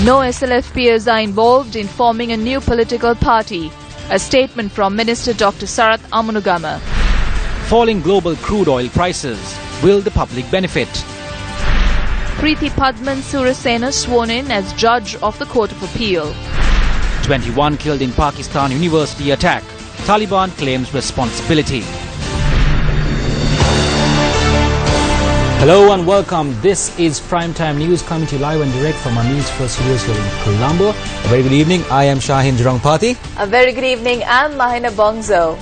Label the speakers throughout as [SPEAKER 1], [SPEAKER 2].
[SPEAKER 1] No SLF peers are involved in forming a new political party. A statement from Minister Dr. Sarath Amunugama.
[SPEAKER 2] Falling global crude oil prices. Will the public benefit?
[SPEAKER 1] Preeti Padman Surasena sworn in as judge of the Court of Appeal.
[SPEAKER 2] 21 killed in Pakistan university attack. Taliban claims responsibility. Hello and welcome. This is Primetime News coming to you live and direct from our Newsfirst studios here in Colombo. A very good evening. I am Shahin Jurangpati.
[SPEAKER 1] A very good evening. I'm Mahina Bongzo.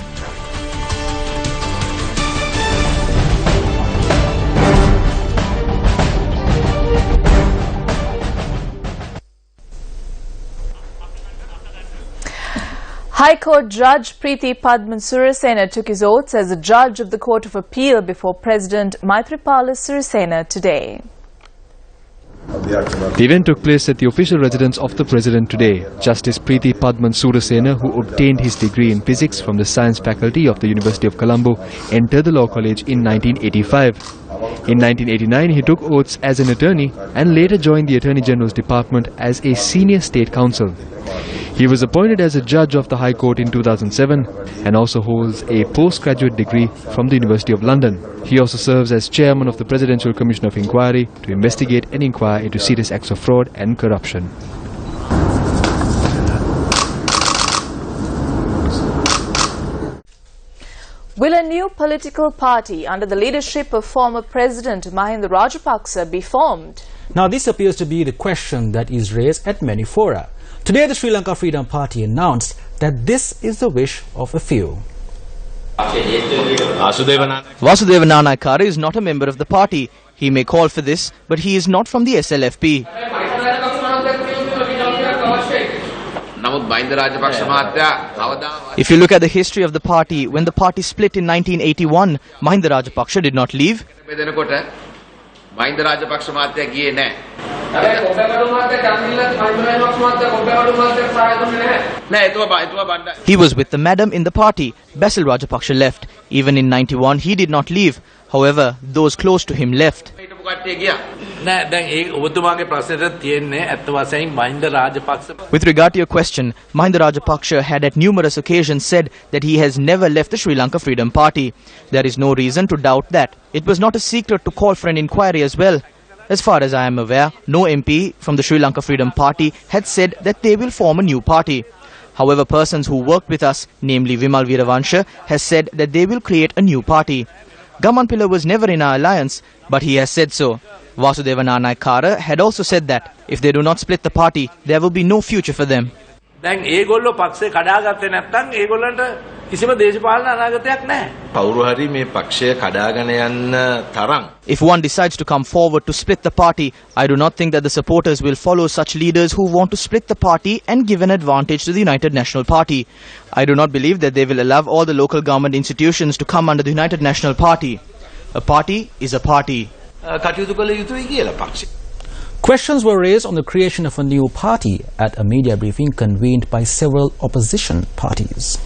[SPEAKER 1] High Court Judge Preeti Padman Surasena took his oaths as a judge of the Court of Appeal before President Maithripala Sirisena today.
[SPEAKER 3] The event took place at the official residence of the President today. Justice Preeti Padman Surasena, who obtained his degree in physics from the Science Faculty of the University of Colombo, entered the Law College in 1985. In 1989, he took oaths as an attorney and later joined the Attorney General's Department as a senior state counsel. He was appointed as a judge of the High Court in 2007 and also holds a postgraduate degree from the University of London. He also serves as chairman of the Presidential Commission of Inquiry to investigate and inquire into serious acts of fraud and corruption.
[SPEAKER 1] Will a new political party under the leadership of former President Mahinda Rajapaksa be formed?
[SPEAKER 2] Now this appears to be the question that is raised at many fora. Today the Sri Lanka Freedom Party announced that this is the wish of a few.
[SPEAKER 4] Vasudeva Nanaikara is not a member of the party. He may call for this, but he is not from the SLFP. If you look at the history of the party, when the party split in 1981, Mahinda Rajapaksha did not leave. He was with the madam in the party. Basil Rajapaksha left. Even in 91, he did not leave. However, those close to him left. With regard to your question, Mahinda Rajapaksha had at numerous occasions said that he has never left the Sri Lanka Freedom Party. There is no reason to doubt that. It was not a secret to call for an inquiry as well. As far as I am aware, no MP from the Sri Lanka Freedom Party had said that they will form a new party. However, persons who worked with us, namely Vimal Veeravansha, has said that they will create a new party. Gamanpilla was never in our alliance, but he has said so. Vasudeva Nanaikara had also said that if they do not split the party, there will be no future for them. If one decides to come forward to split the party, I do not think that the supporters will follow such leaders who want to split the party and give an advantage to the United National Party. I do not believe that they will allow all the local government institutions to come under the United National Party. A party is a party.
[SPEAKER 2] Questions were raised on the creation of a new party at a media briefing convened by several opposition parties.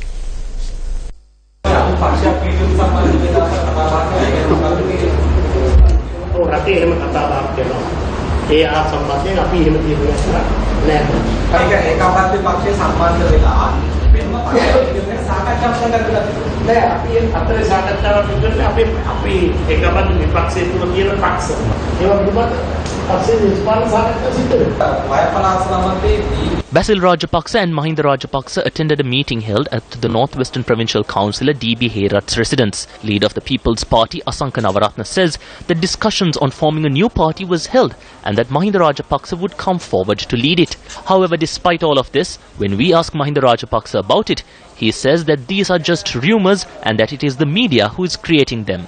[SPEAKER 5] Basil Rajapaksa and Mahinda Rajapaksa attended a meeting held at the North-Western Provincial Councillor D.B. Heyrat's residence. Leader of the People's Party, Asanka Navaratna, says that discussions on forming a new party was held and that Mahinda Rajapaksa would come forward to lead it. However, despite all of this, when we ask Mahinda Rajapaksa about it, he says that these are just rumours and that it is the media who is creating them.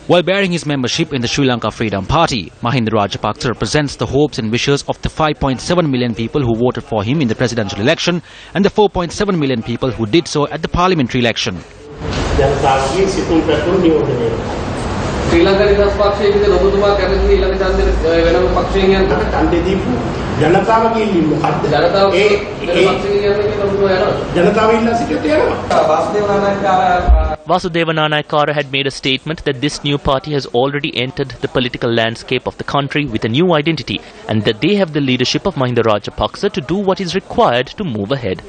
[SPEAKER 2] While bearing his membership in the Sri Lanka Freedom Party, Mahinda Rajapaksa represents the hopes and wishes of the 5.7 million people who voted for him in the presidential election and the 4.7 million people who did so at the parliamentary election.
[SPEAKER 6] ශ්‍රී ලංකා නිදහස් පක්ෂයේ විදිහට ඔබතුමා කැමති ඊළඟ ඡන්දෙ වෙනම පක්ෂයෙන් යන්න ඡන්දෙ දීපු ජනතාවගේ ඉල්ලීම මොකද්ද ජනතාව ඒ පක්ෂයෙන් යන්න කියලා ඔබතුමා යනවා ජනතාව ඉල්ලා සිටියට යනවා Vasudeva නානායක
[SPEAKER 5] Vasudeva Nanayakkara had made a statement that this new party has already entered the political landscape of the country with a new identity and that they have the leadership of Mahinda Rajapaksa to do what is required to move ahead.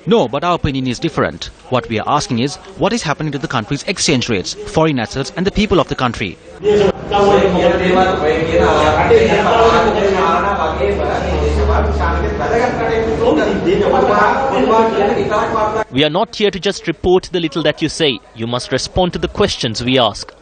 [SPEAKER 2] No, but our opinion is different. What we are asking is, what is happening to the country's exchange rates, foreign assets and the people of the country?
[SPEAKER 5] We are not here to just report the little that you say. You must respond to the questions we ask.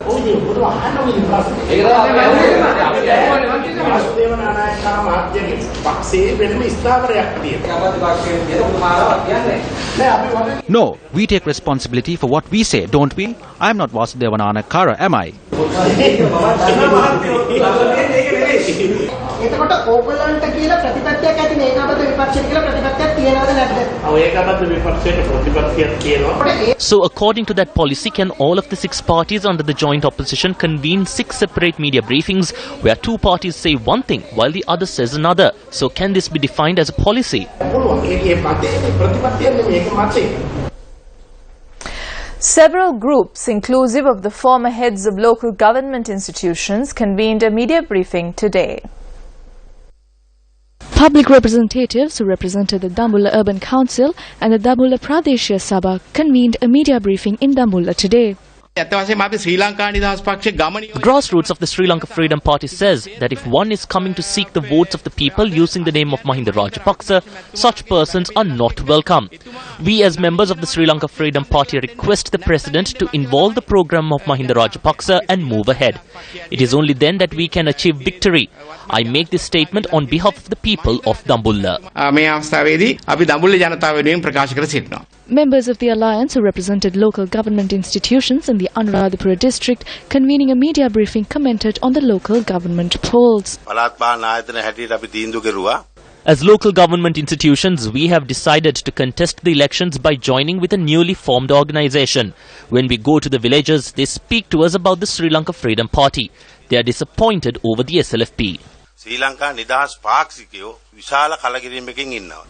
[SPEAKER 2] No, we take responsibility for what we say, don't we? I am not Vasudeva Nanayakkara, am I?
[SPEAKER 5] So according to that policy, can all of the 6 parties under the joint opposition convene 6 separate media briefings where 2 parties say one thing while the other says another? So can this be defined as a policy?
[SPEAKER 1] Several groups, inclusive of the former heads of local government institutions, convened a media briefing today.
[SPEAKER 7] Public representatives who represented the Dambulla Urban Council and the Dambulla Pradeshya Sabha convened a media briefing in Dambulla today.
[SPEAKER 5] The grassroots of the Sri Lanka Freedom Party says that if one is coming to seek the votes of the people using the name of Mahinda Rajapaksa, such persons are not welcome. We as members of the Sri Lanka Freedom Party request the President to involve the program of Mahinda Rajapaksa and move ahead. It is only then that we can achieve victory. I make this statement on behalf of the people of Dambulla.
[SPEAKER 7] Members of the alliance who represented local government institutions in the Anuradhapura district convening a media briefing commented on the local government polls.
[SPEAKER 5] As local government institutions, we have decided to contest the elections by joining with a newly formed organisation. When we go to the villages, they speak to us about the Sri Lanka Freedom Party. They are disappointed over the SLFP.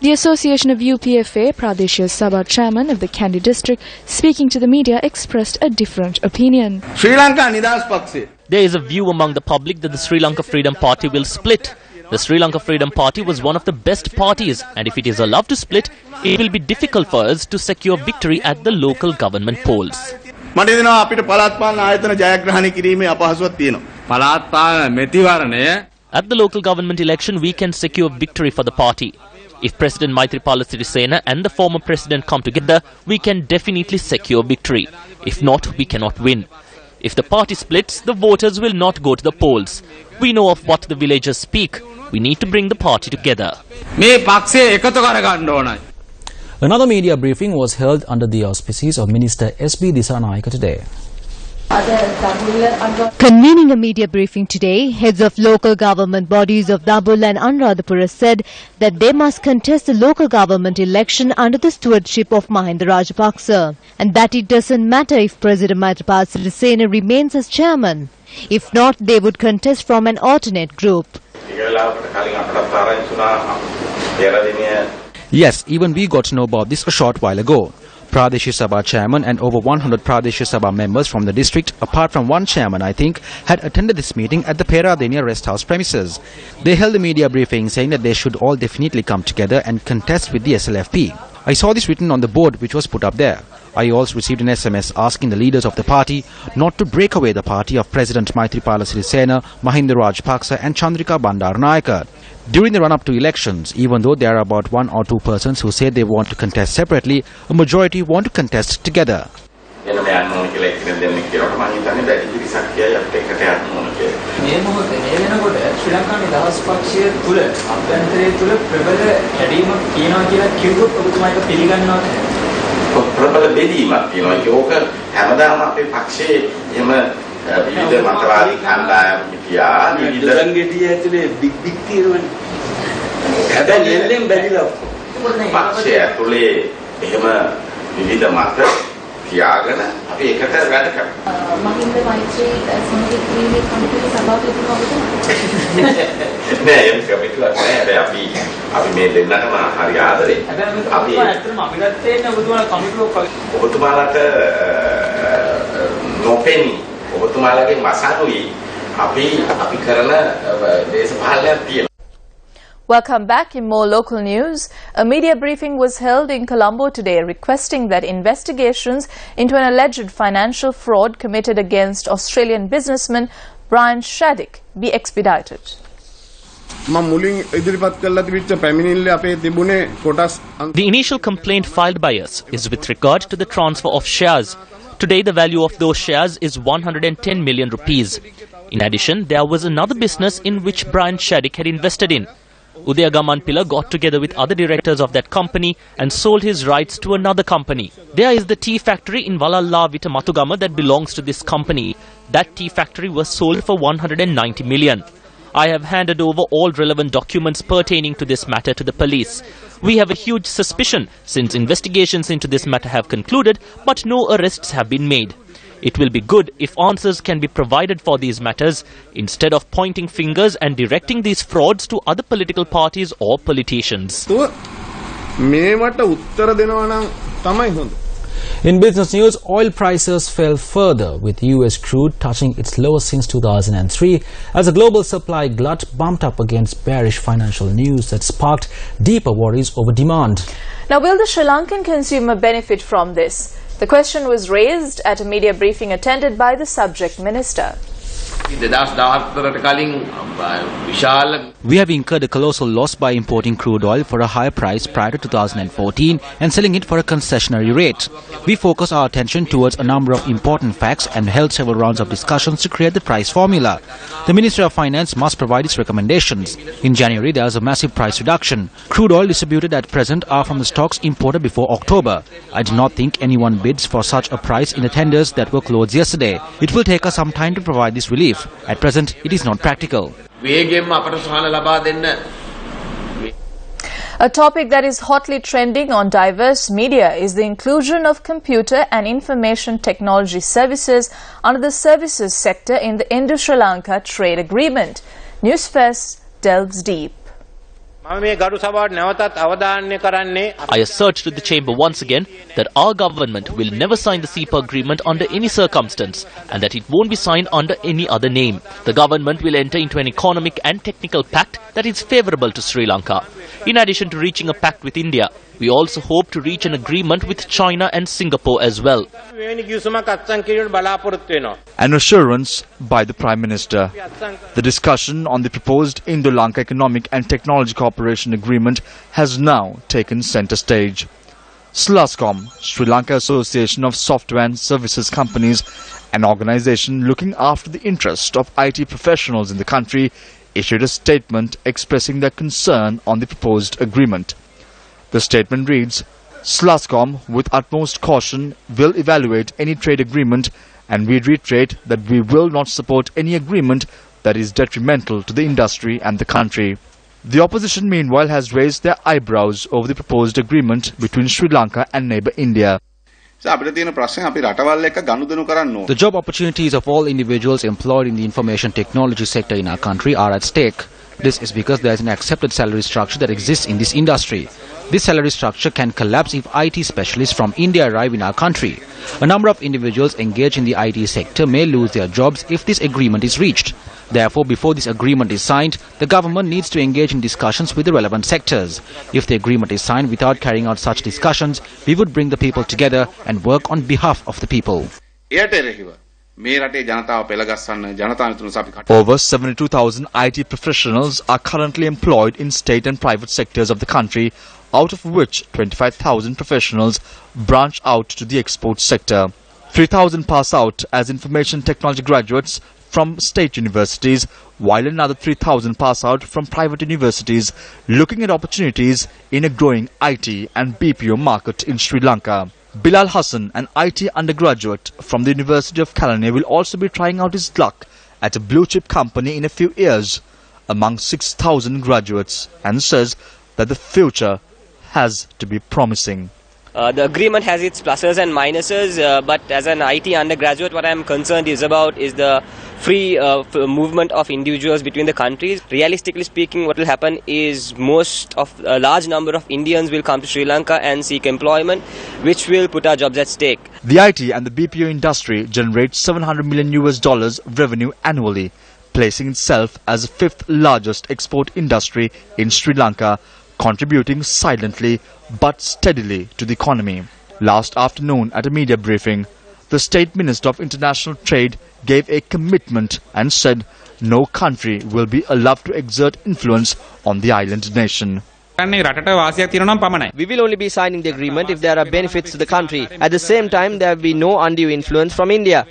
[SPEAKER 7] The Association of UPFA Pradeshya Sabha chairman of the Kandy district, speaking to the media, expressed a different opinion.
[SPEAKER 5] There is a view among the public that the Sri Lanka Freedom Party will split. The Sri Lanka Freedom Party was one of the best parties, and if it is allowed to split, it will be difficult for us to secure victory at the local government polls. At the local government election, we can secure victory for the party. If President Maithripala Sirisena and the former president come together, we can definitely secure victory. If not, we cannot win. If the party splits, the voters will not go to the polls. We know of what the villagers speak. We need to bring the party together.
[SPEAKER 8] Another media briefing was held under the auspices of Minister S.B. Disanayake today.
[SPEAKER 9] Convening a media briefing today, heads of local government bodies of Dambulla and Anuradhapura said that they must contest the local government election under the stewardship of Mahinda Rajapaksa, and that it doesn't matter if President Maithripala Sirisena remains as chairman. If not, they would contest from an alternate group.
[SPEAKER 2] Yes, even we got to know about this a short while ago. Pradeshya Sabha chairman and over 100 Pradeshya Sabha members from the district, apart from one chairman I think, had attended this meeting at the Peradeniya rest house premises. They held a media briefing saying that they should all definitely come together and contest with the SLFP. I saw this written on the board which was put up there. I also received an SMS asking the leaders of the party not to break away the party of President Maithripala Sirisena, Mahinda Rajapaksa and Chandrika Bandaranaike. During the run-up to elections, even though there are about 1 or 2 persons who say they want to contest separately, a majority want to contest together.
[SPEAKER 10] එනම යන්න ඕන කියලා එක්කෙනෙක් දෙන්නෙක් කියනකොට මම හිතන්නේ වැඩි පිරිසක් කියයි අපිට එකට යන්න ඕන කියලා.
[SPEAKER 11] මේ මොහොතේ මේ වෙනකොට ශ්‍රී ලංකා නිදහස් පක්ෂය තුල අභ්‍යන්තරයේ තුල ප්‍රබල හැඩීමක් තියෙනවා කියලා කිව්වොත් ඔබතුමා ඒක පිළිගන්නවද?
[SPEAKER 10] ප්‍රබල බෙදීමක් තියෙනවා. ඒක හැමදාම අපේ පක්ෂයේ එහෙම විවිධ මතවාදී කණ්ඩායම් හිටියා. විවිධ
[SPEAKER 6] ගෙඩිය ඇතුලේ බිග් තියෙනවනේ. හැබැයි එල්ලෙන් බැරිලා
[SPEAKER 10] පක්ෂය ඇතුලේ එහෙම විවිධ මත තියාගෙන අපි එකට වැඩ කරනවා.
[SPEAKER 12] මහින්ද මෛත්‍රී සමග ක්‍රීමේ කමිටුවේ සභාපතිතුමා
[SPEAKER 10] නෑ ඒක කමිටුවක් නෑ. අපි මේ දෙන්නටම හරි ආදරේ.
[SPEAKER 11] අපි ඇත්තටම අපිටත් තේරෙන ඔබතුමාලා කමිටුවක්
[SPEAKER 10] ඔබතුමාලට නොපෙනී ඔබතුමාලගේ මසනුයි අපි කරන දේශපාලනයක් තියෙනවා.
[SPEAKER 1] Welcome back. In more local news, a media briefing was held in Colombo today requesting that investigations into an alleged financial fraud committed against Australian businessman Brian Shaddick be expedited.
[SPEAKER 5] The initial complaint filed by us is with regard to the transfer of shares. Today, the value of those shares is 110 million rupees. In addition, there was another business in which Brian Shaddick had invested in. Udayagaman Pilla got together with other directors of that company and sold his rights to another company. There is the tea factory in Valalla Vita Matugama that belongs to this company. That tea factory was sold for 190 million. I have handed over all relevant documents pertaining to this matter to the police. We have a huge suspicion since investigations into this matter have concluded, but no arrests have been made. It will be good if answers can be provided for these matters instead of pointing fingers and directing these frauds to other political parties or politicians.
[SPEAKER 8] In business news, oil prices fell further with US crude touching its lowest since 2003 as a global supply glut bumped up against bearish financial news that sparked deeper worries over demand.
[SPEAKER 1] Now, will the Sri Lankan consumer benefit from this? The question was raised at a media briefing attended by the subject minister.
[SPEAKER 2] We have incurred a colossal loss by importing crude oil for a higher price prior to 2014 and selling it for a concessionary rate. We focused our attention towards a number of important facts and held several rounds of discussions to create the price formula. The Ministry of Finance must provide its recommendations. In January, there was a massive price reduction. Crude oil distributed at present are from the stocks imported before October. I do not think anyone bids for such a price in the tenders that were closed yesterday. It will take us some time to provide this relief. At present, it is not practical.
[SPEAKER 1] A topic that is hotly trending on diverse media is the inclusion of computer and information technology services under the services sector in the Indo-Sri Lanka trade agreement. Newsfirst delves deep.
[SPEAKER 5] I assert to the chamber once again that our government will never sign the CEPA agreement under any circumstance and that it won't be signed under any other name. The government will enter into an economic and technical pact that is favourable to Sri Lanka. In addition to reaching a pact with India, we also hope to reach an agreement with China and Singapore as well.
[SPEAKER 13] An assurance by the Prime Minister. The discussion on the proposed Indo-Lanka Economic and Technology Cooperation Agreement has now taken centre stage. SLASCOM, Sri Lanka Association of Software and Services Companies, an organisation looking after the interest of IT professionals in the country, issued a statement expressing their concern on the proposed agreement. The statement reads, SLASCOM, with utmost caution, will evaluate any trade agreement and we reiterate that we will not support any agreement that is detrimental to the industry and the country. The opposition, meanwhile, has raised their eyebrows over the proposed agreement between Sri Lanka and neighbour India.
[SPEAKER 2] The job opportunities of all individuals employed in the information technology sector in our country are at stake. This is because there is an accepted salary structure that exists in this industry. This salary structure can collapse if IT specialists from India arrive in our country. A number of individuals engaged in the IT sector may lose their jobs if this agreement is reached. Therefore, before this agreement is signed, the government needs to engage in discussions with the relevant sectors. If the agreement is signed without carrying out such discussions, we would bring the people together and work on behalf of the people.
[SPEAKER 13] Over 72,000 IT professionals are currently employed in state and private sectors of the country, out of which 25,000 professionals branch out to the export sector. 3,000 pass out as information technology graduates from state universities, while another 3,000 pass out from private universities, looking at opportunities in a growing IT and BPO market in Sri Lanka. Bilal Hassan, an IT undergraduate from the University of Kelaniya, will also be trying out his luck at a blue-chip company in a few years among 6,000 graduates, and says that the future has to be promising.
[SPEAKER 14] The agreement has its pluses and minuses, but as an IT undergraduate, what I am concerned is the free movement of individuals between the countries. Realistically speaking, what will happen is a large number of Indians will come to Sri Lanka and seek employment, which will put our jobs at stake.
[SPEAKER 13] The IT and the BPO industry generates $700 million revenue annually, placing itself as the 5th largest export industry in Sri Lanka, contributing silently but steadily to the economy. Last afternoon at a media briefing, the State Minister of International Trade gave a commitment and said no country will be allowed to exert influence on the island nation.
[SPEAKER 15] We will only be signing the agreement if there are benefits to the country. At the same time, there will be no undue influence from India.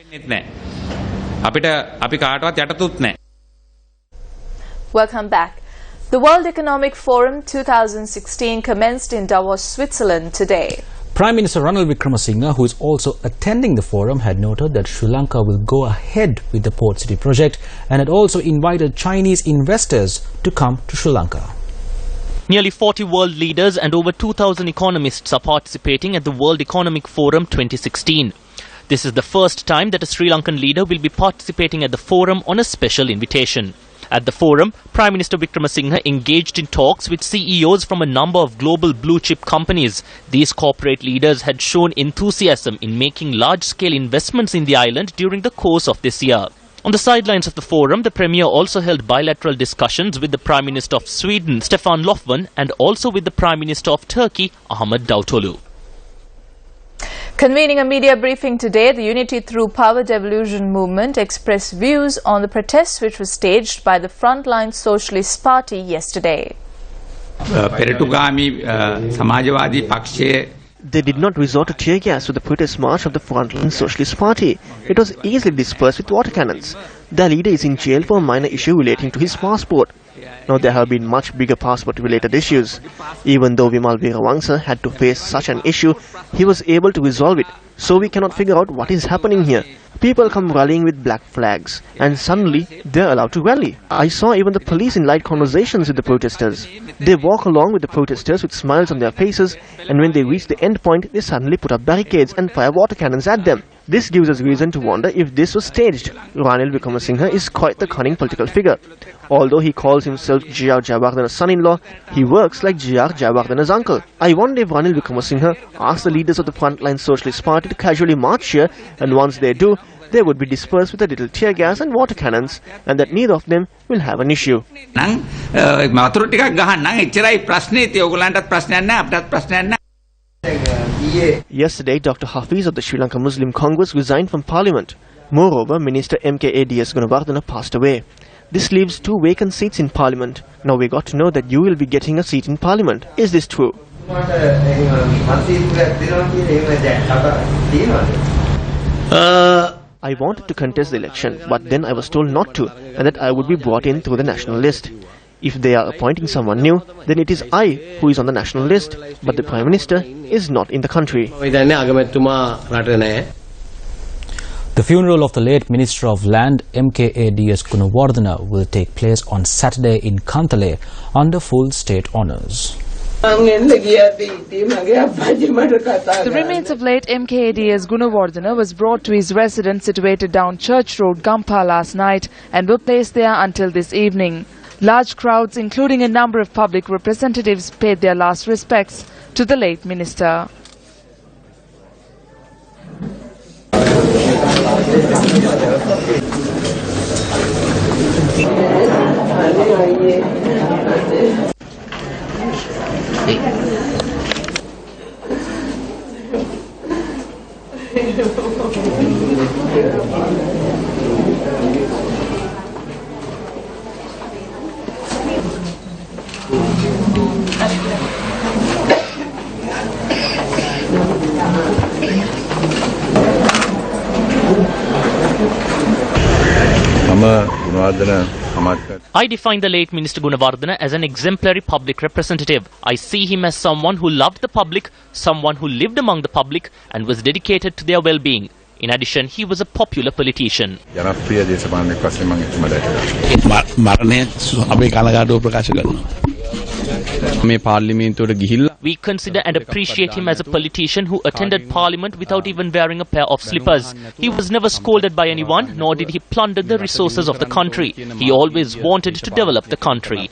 [SPEAKER 1] Welcome back. The World Economic Forum 2016 commenced in Davos, Switzerland today.
[SPEAKER 8] Prime Minister Ranil Wickremesinghe, who is also attending the forum, had noted that Sri Lanka will go ahead with the Port City project and had also invited Chinese investors to come to Sri Lanka.
[SPEAKER 5] Nearly 40 world leaders and over 2,000 economists are participating at the World Economic Forum 2016. This is the first time that a Sri Lankan leader will be participating at the forum on a special invitation. At the forum, Prime Minister Wickremesinghe engaged in talks with CEOs from a number of global blue-chip companies. These corporate leaders had shown enthusiasm in making large-scale investments in the island during the course of this year. On the sidelines of the forum, the Premier also held bilateral discussions with the Prime Minister of Sweden, Stefan Löfven, and also with the Prime Minister of Turkey, Ahmet Davutoglu.
[SPEAKER 1] Convening a media briefing today, the Unity Through Power Devolution movement expressed views on the protests which were staged by the Frontline Socialist Party yesterday.
[SPEAKER 16] They did not resort to tear gas to the protest march of the Frontline Socialist Party. It was easily dispersed with water cannons. Their leader is in jail for a minor issue relating to his passport. Now there have been much bigger passport-related issues. Even though Vimal Weerawangsa had to face such an issue, he was able to resolve it. So we cannot figure out what is happening here. People come rallying with black flags, and suddenly they're allowed to rally. I saw even the police in light conversations with the protesters. They walk along with the protesters with smiles on their faces, and when they reach the end point, they suddenly put up barricades and fire water cannons at them. This gives us reason to wonder if this was staged. Ranil Wickremesinghe is quite the cunning political figure. Although he calls himself G.R. Jayawardena's son-in-law, he works like G.R. Jayawardena's uncle. I wonder if Ranil Wickremesinghe asks the leaders of the Frontline Socialist Party to casually march here, and once they do, they would be dispersed with a little tear gas and water cannons, and that neither of them will have an issue. Yesterday, Dr. Hafiz of the Sri Lanka Muslim Congress resigned from Parliament. Moreover, Minister MKADS Gunawardena passed away. This leaves 2 vacant seats in Parliament. Now we got to know that you will be getting a seat in Parliament. Is this true? I wanted to contest the election, but then I was told not to, and that I would be brought in through the national list. If they are appointing someone new, then it is I who is on the national list, but the Prime Minister is not in the country.
[SPEAKER 8] The funeral of the late Minister of Land, MKADS Gunawardena, will take place on Saturday in Kantale under full state honours.
[SPEAKER 17] The remains of late MKADS Gunawardena was brought to his residence situated down Church Road, Gampa last night and were placed there until this evening. Large crowds, including a number of public representatives, paid their last respects to the late minister.
[SPEAKER 5] I define the late Minister Gunawardena as an exemplary public representative. I see him as someone who loved the public, someone who lived among the public and was dedicated to their well-being. In addition, he was a popular politician. We consider and appreciate him as a politician who attended Parliament without even wearing a pair of slippers. He was never scolded by anyone, nor did he plunder the resources of the country. He always wanted to develop the country.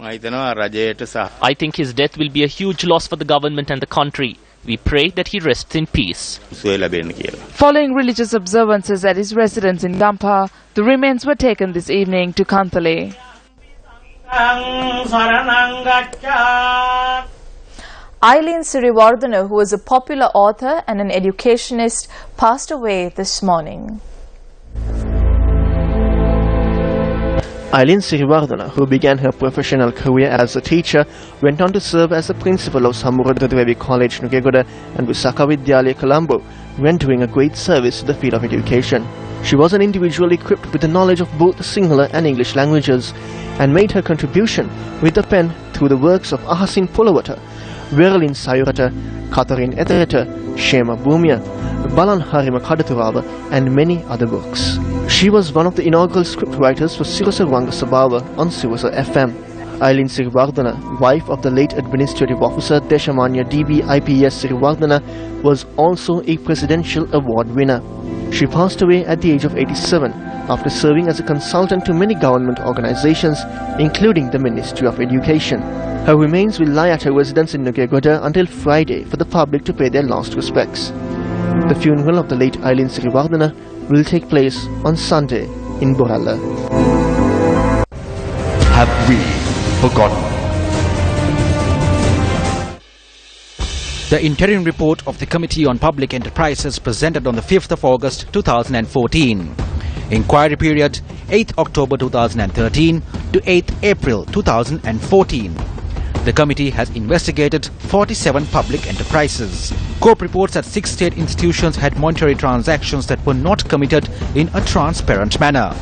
[SPEAKER 5] I think his death will be a huge loss for the government and the country. We pray that he rests in peace.
[SPEAKER 17] Following religious observances at his residence in Gampa, the remains were taken this evening to Kantale.
[SPEAKER 1] Eileen Siriwardena, who was a popular author and an educationist, passed away this morning.
[SPEAKER 16] Eileen Siriwardena, who began her professional career as a teacher, went on to serve as the principal of Samuradevi College, Nugegoda and Visakha Vidyalaya, Colombo, rendering a great service to the field of education. She was an individual equipped with the knowledge of both the Sinhala and English languages and made her contribution with the pen through the works of Ahasin Polawata, Viralin Sayurata, Katharin Etherata, Shema Bhumia, Balan Harima Kadaturava and many other books. She was one of the inaugural scriptwriters for Sirasa Ranga Sabhava on Sirasa FM. Eileen Siriwardena, wife of the late administrative officer Deshamanya D.B. IPS Siriwardena, was also a presidential award winner. She passed away at the age of 87 after serving as a consultant to many government organizations, including the Ministry of Education. Her remains will lie at her residence in Nugegoda until Friday for the public to pay their last respects. The funeral of the late Eileen Siriwardena will take place on Sunday in Borala.
[SPEAKER 13] Have we forgotten?
[SPEAKER 2] The interim report of the Committee on Public Enterprises presented on the 5th of August 2014. Inquiry period 8th October 2013 to 8th April 2014. The committee has investigated 47 public enterprises. COPE reports that 6 state institutions had monetary transactions that were not committed in a transparent manner.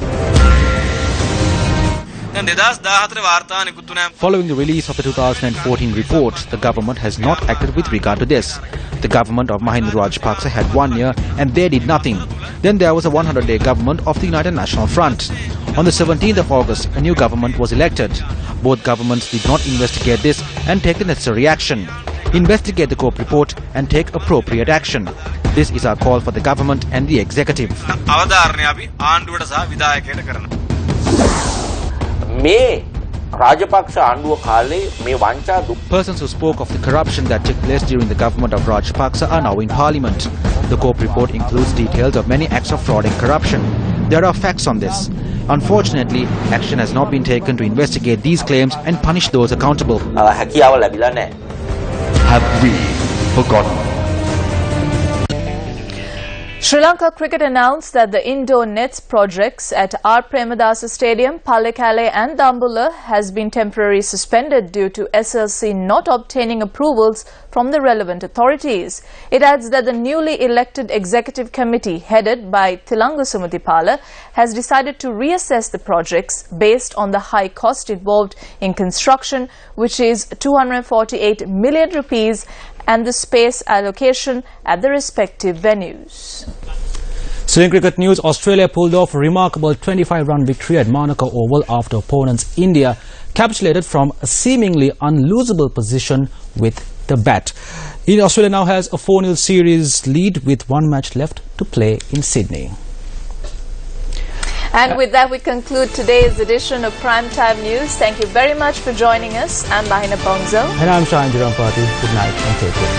[SPEAKER 2] Following the release of the 2014 report, the government has not acted with regard to this. The government of Mahinda Rajapaksa had 1 year and they did nothing. Then there was a 100-day government of the United National Front. On the 17th of August, a new government was elected. Both governments did not investigate this and take the necessary action. Investigate the COPE report and take appropriate action. This is our call for the government and the executive. Persons who spoke of the corruption that took place during the government of Rajapaksa are now in parliament. The COPE report includes details of many acts of fraud and corruption. There are facts on this. Unfortunately, action has not been taken to investigate these claims and punish those accountable.
[SPEAKER 13] Have we forgotten?
[SPEAKER 1] Sri Lanka Cricket announced that the indoor nets projects at R. Premadasa Stadium, Pallekele and Dambulla has been temporarily suspended due to SLC not obtaining approvals from the relevant authorities. It adds that the newly elected executive committee headed by Thilanga Sumathipala has decided to reassess the projects based on the high cost involved in construction, which is 248 million rupees, and the space allocation at the respective venues.
[SPEAKER 8] So in cricket news, Australia pulled off a remarkable 25-run victory at Monaco Oval after opponents India capitulated from a seemingly unlosable position with the bat. Australia now has a 4-0 series lead with 1 match left to play in Sydney.
[SPEAKER 1] And with that, we conclude today's edition of Primetime News. Thank you very much for joining us. I'm Bahina Pongzo.
[SPEAKER 8] And I'm Shahan Jirampati. Good night and take care.